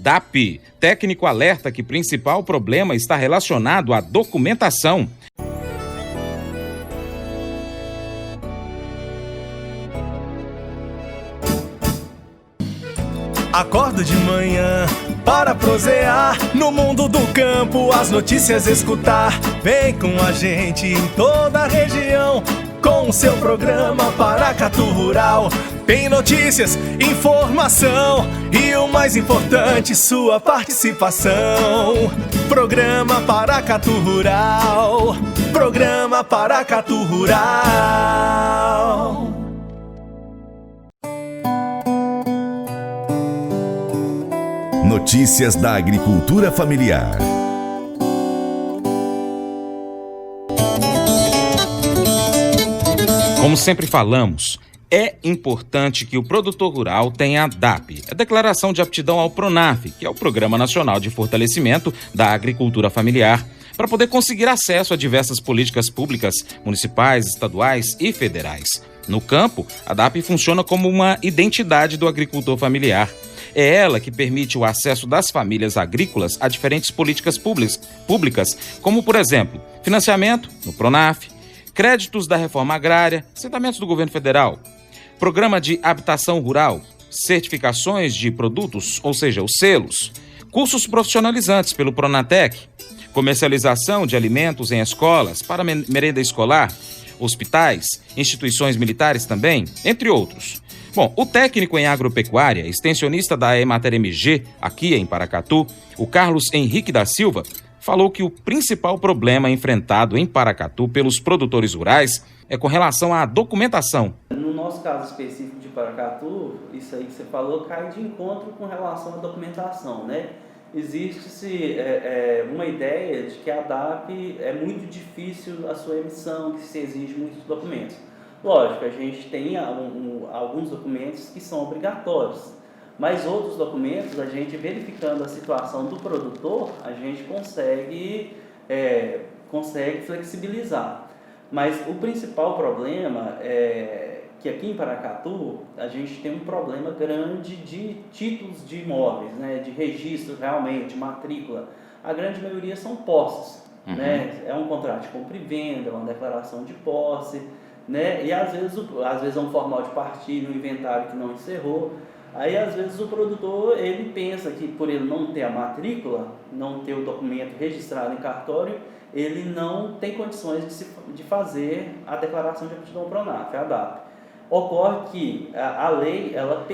DAP. Técnico alerta que principal problema está relacionado à documentação. Acordo de manhã para prosear no mundo do campo, as notícias escutar. Vem com a gente em toda a região com o seu programa Paracatu Rural. Tem notícias, informação e o mais importante, sua participação. Programa Paracatu Rural. Programa Paracatu Rural. Notícias da agricultura familiar. Como sempre falamos, é importante que o produtor rural tenha a DAP, a Declaração de Aptidão ao PRONAF, que é o Programa Nacional de Fortalecimento da Agricultura Familiar, para poder conseguir acesso a diversas políticas públicas, municipais, estaduais e federais. No campo, a DAP funciona como uma identidade do agricultor familiar. É ela que permite o acesso das famílias agrícolas a diferentes políticas públicas, como, por exemplo, financiamento no PRONAF, créditos da reforma agrária, assentamentos do governo federal, programa de habitação rural, certificações de produtos, ou seja, os selos, cursos profissionalizantes pelo Pronatec, comercialização de alimentos em escolas, para merenda escolar, hospitais, instituições militares também, entre outros. Bom, o técnico em agropecuária, extensionista da Emater MG, aqui em Paracatu, o Carlos Henrique da Silva, falou que o principal problema enfrentado em Paracatu pelos produtores rurais é com relação à documentação. No nosso caso específico de Paracatu, isso aí que você falou cai de encontro com relação à documentação, né? Existe-se uma ideia de que a DAP é muito difícil a sua emissão, que se exige muitos documentos. Lógico, a gente tem alguns documentos que são obrigatórios, mas outros documentos, a gente verificando a situação do produtor, a gente consegue flexibilizar. Mas o principal problema é que aqui em Paracatu a gente tem um problema grande de títulos de imóveis, né, de registro realmente, matrícula. A grande maioria são posses, né? É um contrato de compra e venda, uma declaração de posse, né? E às vezes é um formal de partilha, um inventário que não encerrou. Aí às vezes o produtor ele pensa que por ele não ter a matrícula, não ter o documento registrado em cartório, ele não tem condições de fazer a declaração de aptidão ao PRONAF, a DAP. Ocorre que a lei ela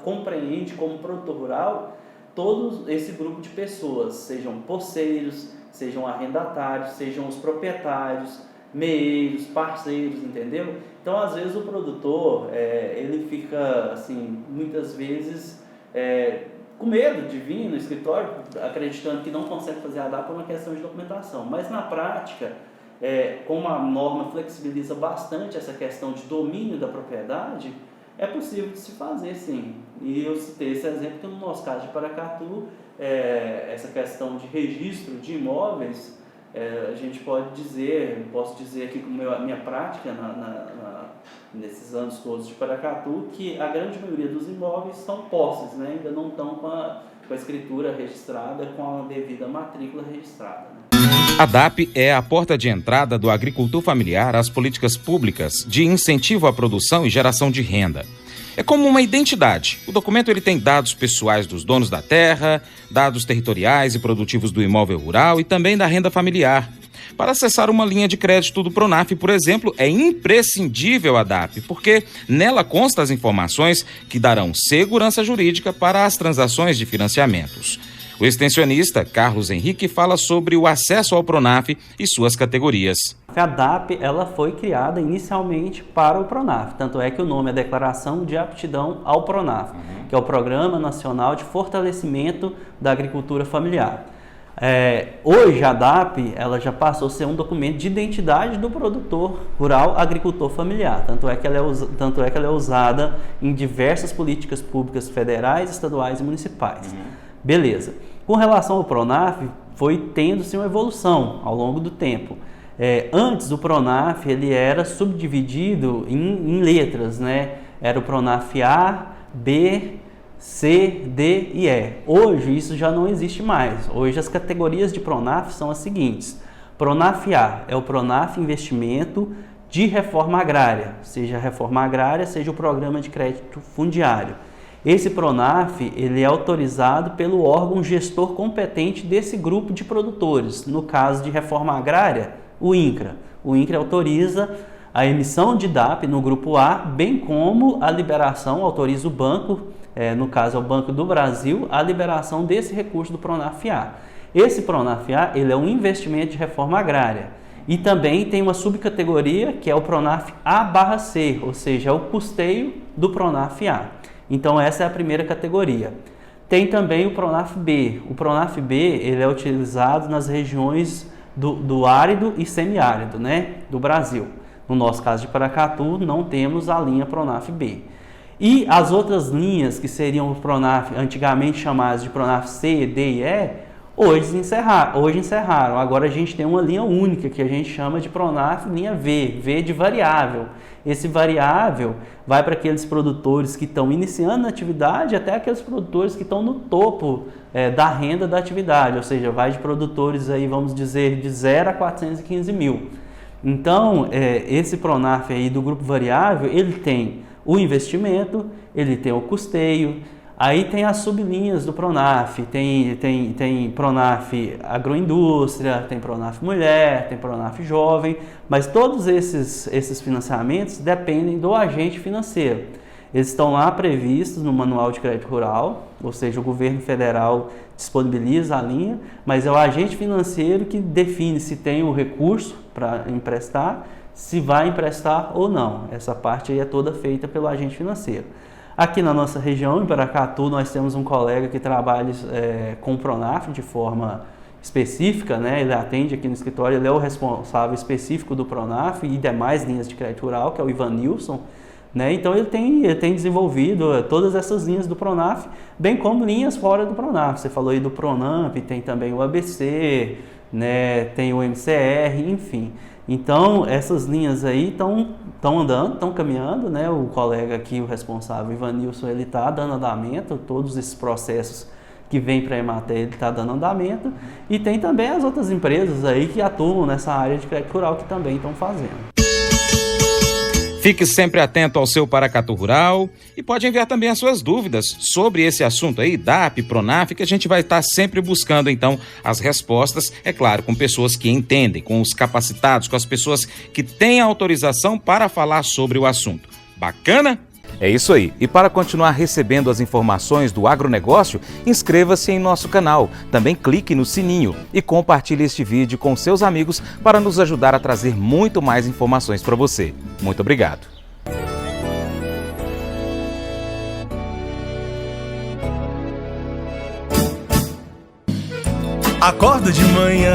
compreende como produtor rural todo esse grupo de pessoas, sejam posseiros, sejam arrendatários, sejam os proprietários, meeiros, parceiros, entendeu? Então, às vezes, o produtor, ele fica, assim, muitas vezes, com medo de vir no escritório, acreditando que não consegue fazer a DAP por uma questão de documentação. Mas, na prática, como a norma flexibiliza bastante essa questão de domínio da propriedade, é possível de se fazer, sim. E eu citei esse exemplo que, no nosso caso de Paracatu, essa questão de registro de imóveis, a gente posso dizer aqui com a minha prática nesses anos todos de Paracatu, que a grande maioria dos imóveis são posses, né? Ainda não estão com a escritura registrada, com a devida matrícula registrada, né? A DAP é a porta de entrada do agricultor familiar às políticas públicas de incentivo à produção e geração de renda. É como uma identidade. O documento ele tem dados pessoais dos donos da terra, dados territoriais e produtivos do imóvel rural e também da renda familiar. Para acessar uma linha de crédito do PRONAF, por exemplo, é imprescindível a DAP, porque nela constam as informações que darão segurança jurídica para as transações de financiamentos. O extensionista Carlos Henrique fala sobre o acesso ao PRONAF e suas categorias. A DAP ela foi criada inicialmente para o PRONAF, tanto é que o nome é Declaração de Aptidão ao PRONAF, que é o Programa Nacional de Fortalecimento da Agricultura Familiar. Hoje a DAP ela já passou a ser um documento de identidade do produtor rural agricultor familiar, tanto é que ela é usada em diversas políticas públicas federais, estaduais e municipais. Beleza. Com relação ao PRONAF, foi tendo-se uma evolução ao longo do tempo. Antes, o PRONAF ele era subdividido em letras, né? Era o PRONAF A, B, C, D e E. Hoje isso já não existe mais. Hoje as categorias de Pronaf são as seguintes. Pronaf A é o Pronaf Investimento de Reforma Agrária, seja a reforma agrária, seja o programa de crédito fundiário. Esse Pronaf ele é autorizado pelo órgão gestor competente desse grupo de produtores. No caso de reforma agrária, o INCRA. O INCRA autoriza a emissão de DAP no grupo A, bem como a liberação, autoriza o banco, no caso é o Banco do Brasil, a liberação desse recurso do Pronaf A. Esse Pronaf A ele é um investimento de reforma agrária e também tem uma subcategoria que é o Pronaf A/C, ou seja, é o custeio do Pronaf A. Então essa é a primeira categoria. Tem também o Pronaf B. O Pronaf B ele é utilizado nas regiões do árido e semiárido, né, do Brasil. No nosso caso de Paracatu, não temos a linha Pronaf B. E as outras linhas que seriam o Pronaf, antigamente chamadas de Pronaf C, D e E, hoje encerraram. Agora a gente tem uma linha única que a gente chama de Pronaf linha V, V de variável. Esse variável vai para aqueles produtores que estão iniciando na atividade até aqueles produtores que estão no topo da renda da atividade, ou seja, vai de produtores aí, vamos dizer, de 0 a 415 mil. Então, esse Pronaf aí do grupo variável, ele tem o investimento, ele tem o custeio, aí tem as sublinhas do Pronaf, tem Pronaf agroindústria, tem Pronaf mulher, tem Pronaf jovem, mas todos esses financiamentos dependem do agente financeiro. Eles estão lá previstos no Manual de Crédito Rural, ou seja, o governo federal disponibiliza a linha, mas é o agente financeiro que define se tem o recurso para emprestar, se vai emprestar ou não. Essa parte aí é toda feita pelo agente financeiro. Aqui na nossa região, em Paracatu, nós temos um colega que trabalha com o Pronaf de forma específica, né? Ele atende aqui no escritório, ele é o responsável específico do Pronaf e demais linhas de crédito rural, que é o Ivanilson, né? Então ele tem desenvolvido todas essas linhas do Pronaf, bem como linhas fora do Pronaf. Você falou aí do Pronamp, tem também o ABC, né? Tem o MCR, enfim. Então essas linhas aí estão andando, estão caminhando, né? O colega aqui, o responsável, Ivanilson, ele está dando andamento, todos esses processos que vem para a Emater, ele está dando andamento, e tem também as outras empresas aí que atuam nessa área de crédito rural que também estão fazendo. Fique sempre atento ao seu Paracatu Rural e pode enviar também as suas dúvidas sobre esse assunto aí, DAP, Pronaf, que a gente vai estar sempre buscando, então, as respostas, é claro, com pessoas que entendem, com os capacitados, com as pessoas que têm autorização para falar sobre o assunto. Bacana? É isso aí. E para continuar recebendo as informações do agronegócio, inscreva-se em nosso canal. Também clique no sininho e compartilhe este vídeo com seus amigos para nos ajudar a trazer muito mais informações para você. Muito obrigado. Acordo de manhã